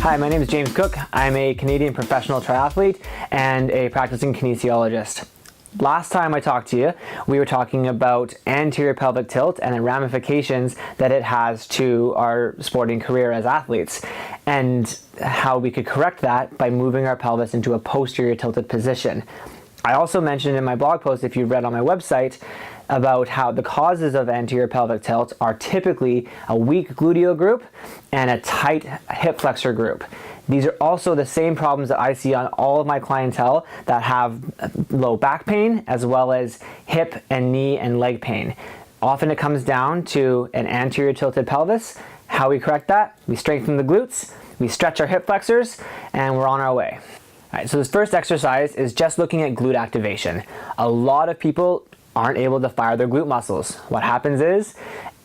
Hi, my name is James Cook. I'm a Canadian professional triathlete and a practicing kinesiologist. Last time I talked to you, we were talking about anterior pelvic tilt and the ramifications that it has to our sporting career as athletes, and how we could correct that by moving our pelvis into a posterior tilted position. I also mentioned in my blog post, if you read on my website, about how the causes of anterior pelvic tilt are typically a weak gluteal group and a tight hip flexor group. These are also the same problems that I see on all of my clientele that have low back pain, as well as hip and knee and leg pain. Often it comes down to an anterior tilted pelvis. How we correct that? We strengthen the glutes, we stretch our hip flexors, and we're on our way. All right, so this first exercise is just looking at glute activation. A lot of people aren't able to fire their glute muscles. What happens is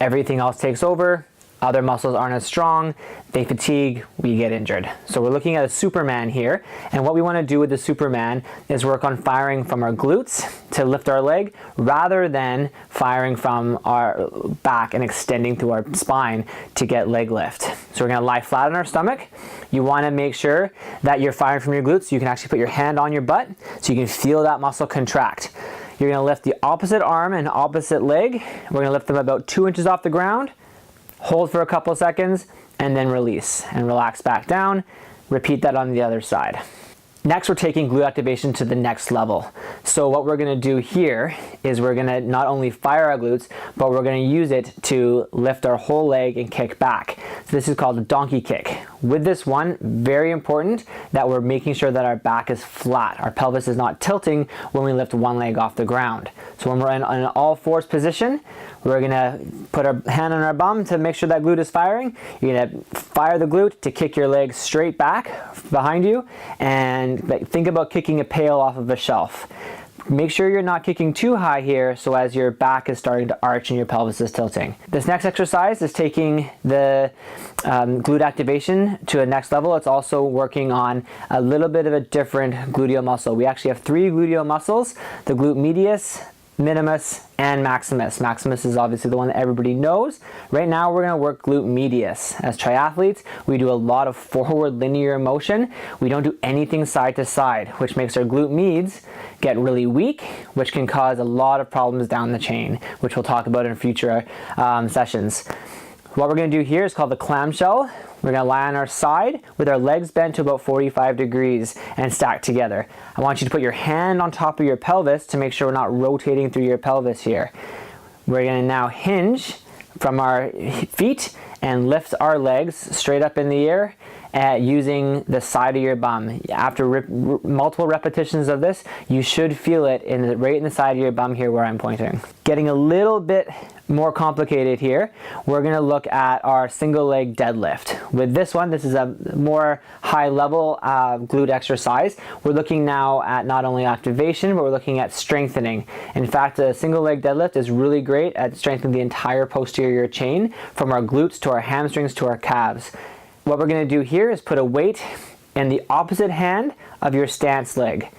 everything else takes over, other muscles aren't as strong, they fatigue, we get injured. So we're looking at a Superman here, and what we want to do with the Superman is work on firing from our glutes to lift our leg rather than firing from our back and extending through our spine to get leg lift. So we're going to lie flat on our stomach. You want to make sure that you're firing from your glutes so you can actually put your hand on your butt so you can feel that muscle contract. You're going to lift the opposite arm and opposite leg. We're going to lift them about 2 inches off the ground, hold for a couple seconds, and then release and relax back down. Repeat that on the other side. Next, we're taking glute activation to the next level. So what we're going to do here is we're going to not only fire our glutes, but we're going to use it to lift our whole leg and kick back. So this is called a donkey kick. With this one, very important that we're making sure that our back is flat. Our pelvis is not tilting when we lift one leg off the ground. So when we're in an all fours position, we're going to put our hand on our bum to make sure that glute is firing. You're going to fire the glute to kick your leg straight back behind you, and think about kicking a pail off of a shelf. Make sure you're not kicking too high here so as your back is starting to arch and your pelvis is tilting. This next exercise is taking the glute activation to a next level. It's also working on a little bit of a different gluteal muscle. We actually have 3 gluteal muscles: the glute medius, minimus, and maximus. Maximus is obviously the one that everybody knows. Right now we're going to work glute medius. As triathletes, we do a lot of forward linear motion. We don't do anything side to side, which makes our glute medius get really weak, which can cause a lot of problems down the chain, which we'll talk about in future sessions. What we're going to do here is called the clamshell. We're going to lie on our side with our legs bent to about 45 degrees and stacked together. I want you to put your hand on top of your pelvis to make sure we're not rotating through your pelvis here. We're going to now hinge from our feet and lift our legs straight up in the air using the side of your bum. After multiple repetitions of this, you should feel it right in the side of your bum here where I'm pointing. Getting a little bit more complicated here, we're going to look at our single leg deadlift. With this one, this is a more high level glute exercise. We're looking now at not only activation, but we're looking at strengthening. In fact, a single leg deadlift is really great at strengthening the entire posterior chain from our glutes to our hamstrings to our calves. What we're going to do here is put a weight in the opposite hand of your stance leg.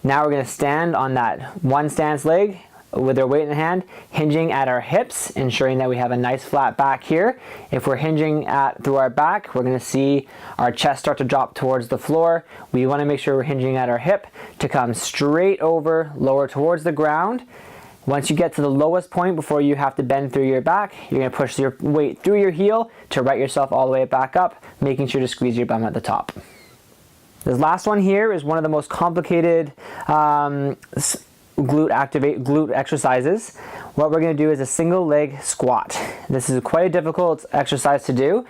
Now we're going to stand on that one stance leg with our weight in the hand, hinging at our hips, ensuring that we have a nice flat back here. If we're hinging through our back, we're going to see our chest start to drop towards the floor. We want to make sure we're hinging at our hip to come straight over, lower towards the ground. Once you get to the lowest point before you have to bend through your back, you're going to push your weight through your heel to right yourself all the way back up, making sure to squeeze your bum at the top. This last one here is one of the most complicated glute exercises. What we're going to do is a single leg squat. This is quite a difficult exercise to do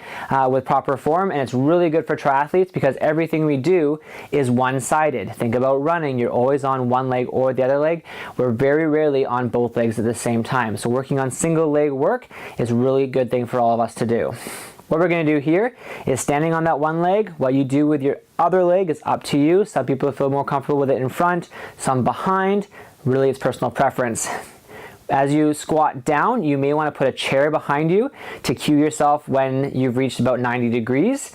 with proper form, and it's really good for triathletes because everything we do is one-sided. Think about running. You're always on one leg or the other leg. We're very rarely on both legs at the same time. So working on single leg work is a really good thing for all of us to do. What we're going to do here is standing on that one leg. What you do with your other leg is up to you. Some people feel more comfortable with it in front, some behind. Really, it's personal preference. As you squat down, you may want to put a chair behind you to cue yourself when you've reached about 90 degrees.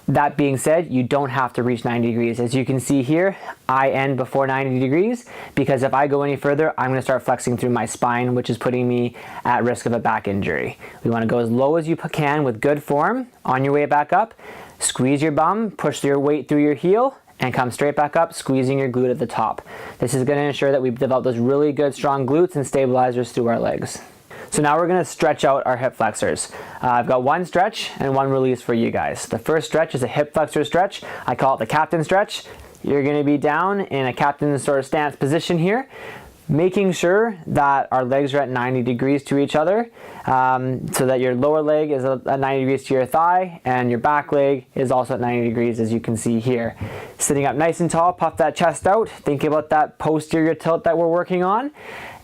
That being said, you don't have to reach 90 degrees. As you can see here, I end before 90 degrees because if I go any further, I'm going to start flexing through my spine, which is putting me at risk of a back injury. We want to go as low as you can with good form on your way back up. Squeeze your bum, push your weight through your heel, and come straight back up, squeezing your glute at the top. This is going to ensure that we've developed those really good strong glutes and stabilizers through our legs. So now we're going to stretch out our hip flexors. I've got one stretch and one release for you guys. The first stretch is a hip flexor stretch. I call it the captain stretch. You're going to be down in a captain sort of stance position here, making sure that our legs are at 90 degrees to each other, so that your lower leg is at 90 degrees to your thigh and your back leg is also at 90 degrees, as you can see here. Sitting up nice and tall, puff that chest out, think about that posterior tilt that we're working on,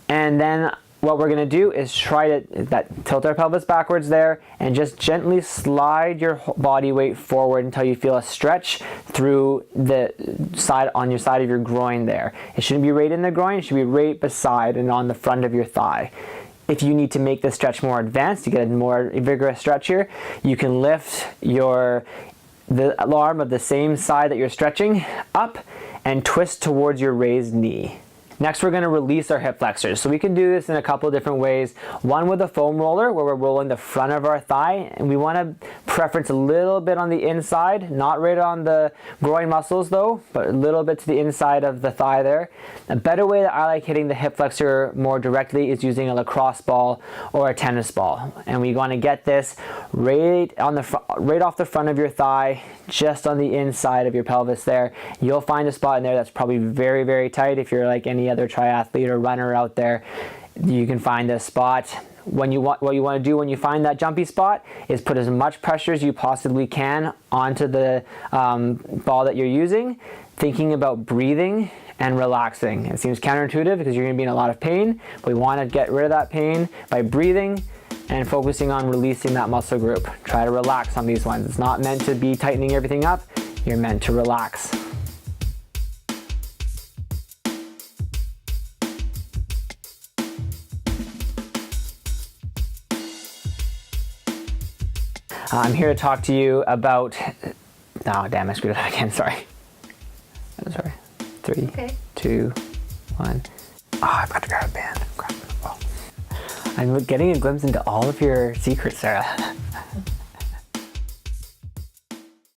and then what we're going to do is try to tilt our pelvis backwards there and just gently slide your body weight forward until you feel a stretch through the side on your side of your groin there. It shouldn't be right in the groin, it should be right beside and on the front of your thigh. If you need to make this stretch more advanced, to get a more vigorous stretch here, you can lift the arm of the same side that you're stretching up and twist towards your raised knee. Next, we're going to release our hip flexors. So we can do this in a couple of different ways. One with a foam roller, where we're rolling the front of our thigh, and we want to preference a little bit on the inside, not right on the groin muscles though, but a little bit to the inside of the thigh there. A better way that I like hitting the hip flexor more directly is using a lacrosse ball or a tennis ball. And we want to get this right off the front of your thigh, just on the inside of your pelvis there. You'll find a spot in there that's probably very, very tight. If you're like any other triathlete or runner out there, you can find this spot. What you want to do when you find that jumpy spot is put as much pressure as you possibly can onto the ball that you're using, thinking about breathing and relaxing. It seems counterintuitive because you're going to be in a lot of pain, but we want to get rid of that pain by breathing and focusing on releasing that muscle group. Try to relax on these ones. It's not meant to be tightening everything up, you're meant to relax. I'm here to talk to you about, oh damn, I screwed it up again, sorry. I'm sorry. 3, 2, 1. Oh, I've got to grab a band. I'm getting a glimpse into all of your secrets, Sarah.